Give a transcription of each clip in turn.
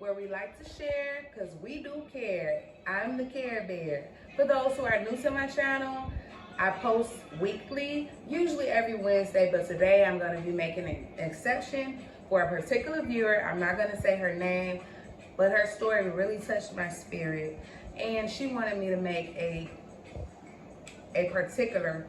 where we like to share because we do care. I'm the Care Bear. For those who are new to my channel, I post weekly, usually every Wednesday, but today I'm going to be making an exception for a particular viewer. I'm not going to say her name, but her story really touched my spirit, and she wanted me to make a particular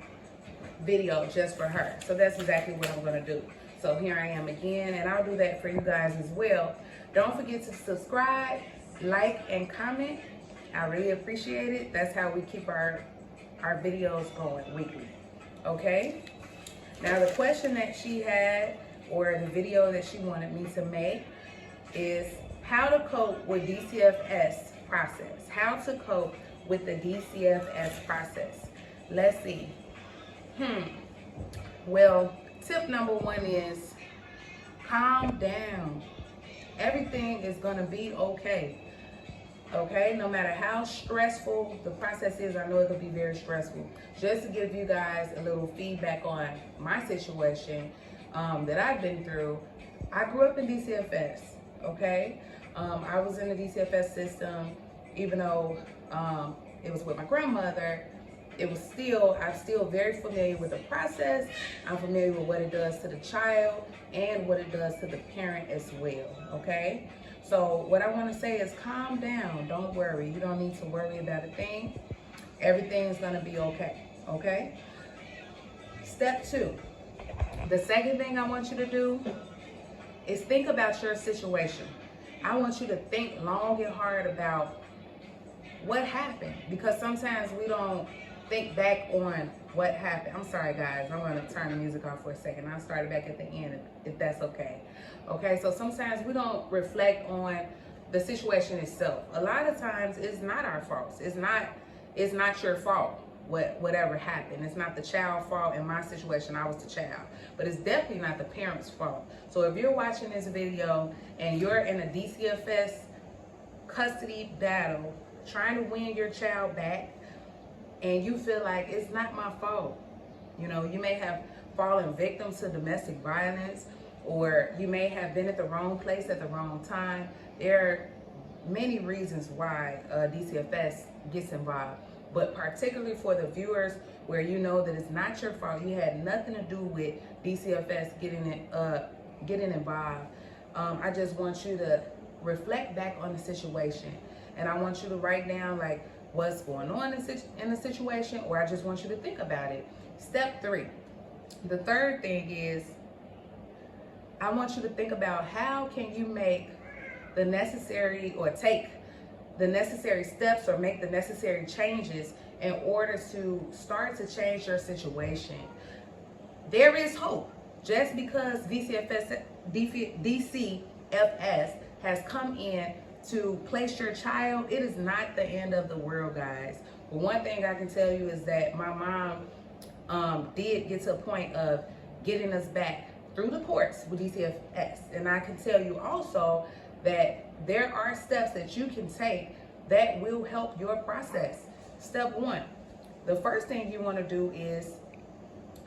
video just for her. So that's exactly what I'm going to do. So here I am again, and I'll do that for you guys as well. Don't forget to subscribe, like, and comment. I really appreciate it. That's how we keep our videos going weekly. Okay? Now the question that she had, or the video that she wanted me to make, is how to cope with DCFS process. How to cope with the DCFS process. Let's see. Well, tip number one is calm down. Everything is gonna be okay. Okay, no matter how stressful the process is, I know it can be very stressful. Just to give you guys a little feedback on my situation that I've been through, I grew up in DCFS, okay? I was in the DCFS system, even though it was with my grandmother. I'm still very familiar with the process. I'm familiar with what it does to the child and what it does to the parent as well, okay? So what I want to say is calm down. Don't worry. You don't need to worry about a thing. Everything's going to be okay, okay? Step 2. The second thing I want you to do is think about your situation. I want you to think long and hard about what happened, because sometimes we don't think back on what happened. I'm sorry guys, I'm gonna turn the music off for a second. I'll start it back at the end if that's okay. Okay, so sometimes we don't reflect on the situation itself. A lot of times it's not our fault. It's not your fault, whatever happened. It's not the child's fault. In my situation, I was the child. But it's definitely not the parent's fault. So if you're watching this video and you're in a DCFS custody battle, trying to win your child back, and you feel like it's not my fault. You know, you may have fallen victim to domestic violence, or you may have been at the wrong place at the wrong time. There are many reasons why DCFS gets involved, but particularly for the viewers where you know that it's not your fault, you had nothing to do with DCFS getting involved. I just want you to reflect back on the situation, and I want you to write down like what's going on in the situation, or I just want you to think about it. Step 3. The third thing is I want you to think about how can you make the necessary, or take the necessary steps, or make the necessary changes in order to start to change your situation. There is hope. Just because DCFS has come in to place your child, it is not the end of the world, guys. But one thing I can tell you is that my mom did get to a point of getting us back through the courts with DCFS. And I can tell you also that there are steps that you can take that will help your process. Step 1, the first thing you want to do is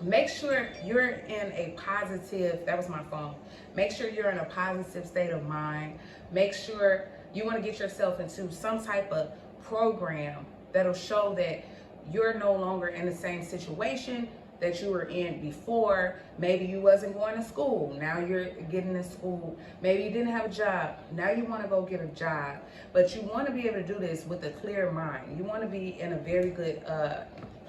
make sure you're in a positive, that was my phone. Make sure you're in a positive state of mind. Make sure you want to get yourself into some type of program that'll show that you're no longer in the same situation that you were in before. Maybe you wasn't going to school. Now you're getting to school. Maybe you didn't have a job. Now you want to go get a job. But you want to be able to do this with a clear mind. You want to be in a very good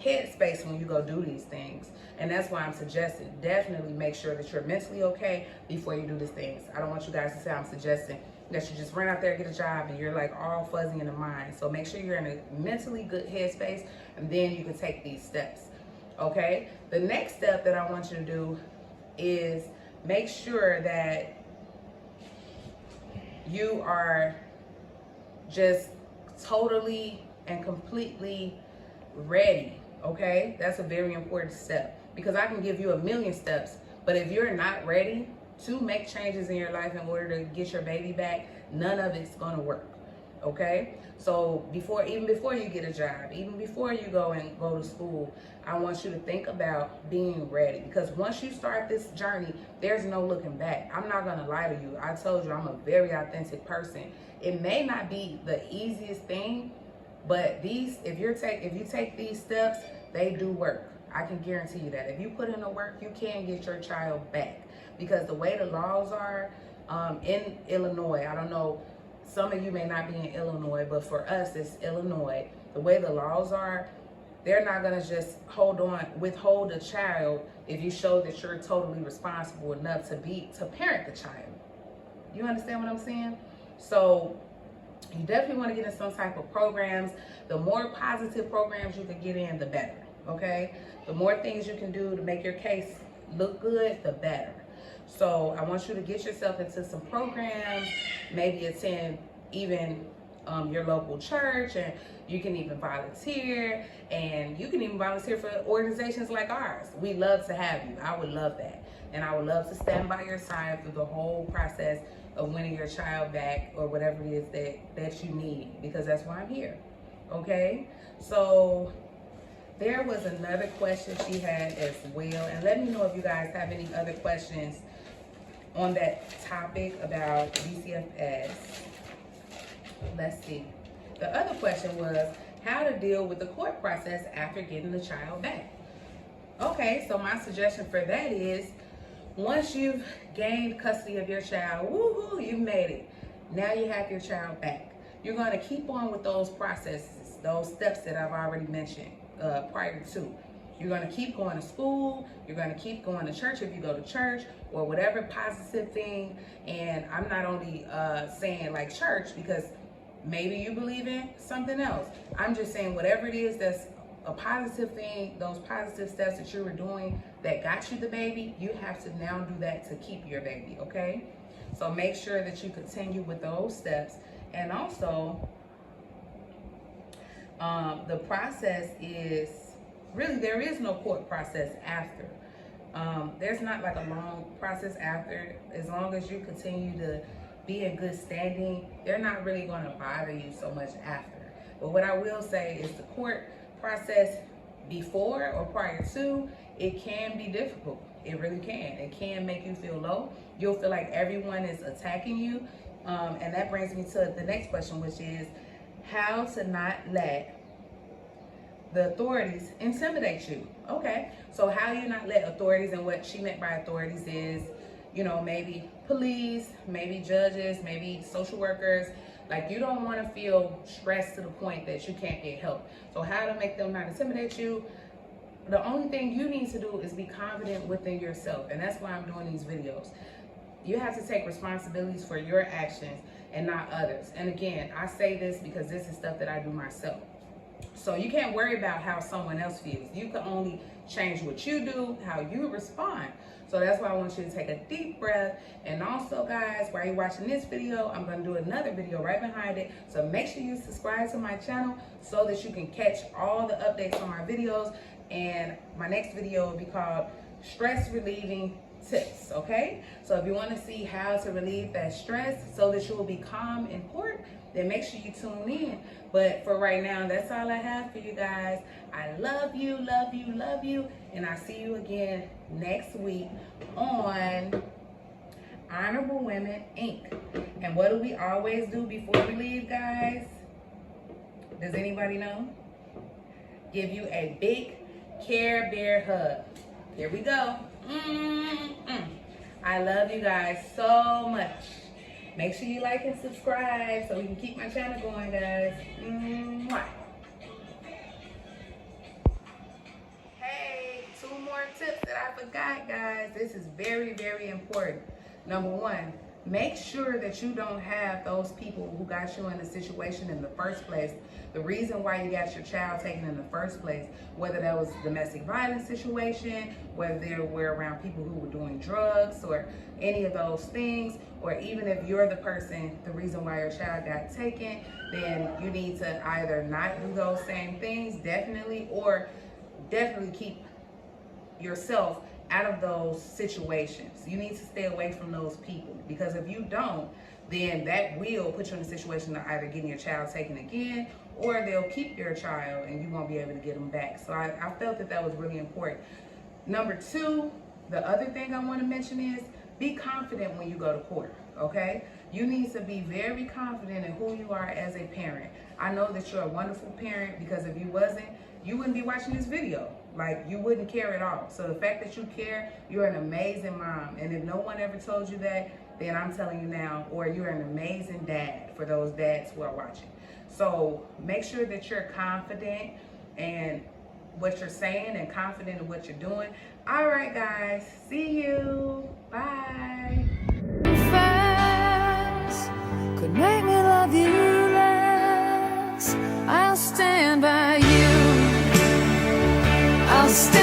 headspace when you go do these things. And that's why I'm suggesting definitely make sure that you're mentally okay before you do these things. I don't want you guys to say I'm suggesting that you just run out there and get a job and you're like all fuzzy in the mind. So make sure you're in a mentally good headspace, and then you can take these steps. Okay? The next step that I want you to do is make sure that you are just totally and completely ready. Okay? That's a very important step, because I can give you a million steps, but if you're not ready to make changes in your life in order to get your baby back, none of it's going to work. okay? So even before you get a job, even before you go to school, I want you to think about being ready, because once you start this journey, there's no looking back. I'm not gonna lie to you. I told you I'm a very authentic person. It may not be the easiest thing, but if you take these steps, they do work. I can guarantee you that. If you put in the work, you can get your child back, because the way the laws are in Illinois, I don't know, some of you may not be in Illinois, but for us, it's Illinois. The way the laws are, they're not gonna just withhold a child if you show that you're totally responsible enough to parent the child. You understand what I'm saying? So you definitely want to get in some type of programs. The more positive programs you can get in, the better, okay? The more things you can do to make your case look good, the better. So I want you to get yourself into some programs, maybe attend even your local church, and you can even volunteer, and you can even volunteer for organizations like ours. We love to have you. I would love that. And I would love to stand by your side through the whole process of winning your child back, or whatever it is that you need, because that's why I'm here, okay? So there was another question she had as well, and let me know if you guys have any other questions on that topic about DCFS. Let's see. The other question was how to deal with the court process after getting the child back. Okay, so my suggestion for that is, once you've gained custody of your child, woohoo, you've made it. Now you have your child back. You're going to keep on with those processes, those steps that I've already mentioned prior to. You're going to keep going to school. You're going to keep going to church if you go to church, or whatever positive thing. And I'm not only saying like church, because maybe you believe in something else. I'm just saying whatever it is that's a positive thing, those positive steps that you were doing that got you the baby, you have to now do that to keep your baby, okay? So make sure that you continue with those steps. And also, the process is, really there is no court process after. There's not like a long process after. As long as you continue to be in good standing, they're not really going to bother you so much after. But what I will say is the court process before or prior to, it can be difficult. It really can. It can make you feel low. You'll feel like everyone is attacking you. And that brings me to the next question, which is how to not let the authorities intimidate you. Okay, so how do you not let authorities, and what she meant by authorities is, you know, maybe police, maybe judges, maybe social workers. Like, you don't want to feel stressed to the point that you can't get help. So how to make them not intimidate you? The only thing you need to do is be confident within yourself. And that's why I'm doing these videos. You have to take responsibilities for your actions and not others. And again, I say this because this is stuff that I do myself. So you can't worry about how someone else feels. You can only change what you do, how you respond. So that's why I want you to take a deep breath. And also, guys, while you're watching this video, I'm going to do another video right behind it. So make sure you subscribe to my channel so that you can catch all the updates on my videos. And my next video will be called Stress Relieving Tips, okay? So if you want to see how to relieve that stress so that you will be calm in court, then make sure you tune in. But for right now, that's all I have for you guys. I love you, love you, love you. And I'll see you again next week on Honorable Women, Inc. And what do we always do before we leave, guys? Does anybody know? Give you a big Care Bear hug. Here we go. I love you guys so much. Make sure you like and subscribe so we can keep my channel going, guys. Hey, 2 more tips that I forgot, guys. This is very, very important. Number 1, make sure that you don't have those people who got you in the situation in the first place. The reason why you got your child taken in the first place, whether that was a domestic violence situation, whether they were around people who were doing drugs or any of those things, or even if you're the person, the reason why your child got taken, then you need to either not do those same things, definitely, or definitely keep yourself out of those situations. You need to stay away from those people, because if you don't, then that will put you in a situation of either getting your child taken again, or they'll keep your child and you won't be able to get them back. So I felt that that was really important. Number two, the other thing I want to mention is be confident when you go to court, okay? You need to be very confident in who you are as a parent. I know that you're a wonderful parent, because if you wasn't, you wouldn't be watching this video. Like, you wouldn't care at all. So the fact that you care, you're an amazing mom. And if no one ever told you that, then I'm telling you now, or you're an amazing dad for those dads who are watching. So make sure that you're confident in what you're saying and confident in what you're doing. All right, guys. See you. Bye. Could make me love you less. I'll stand by you. I'll stand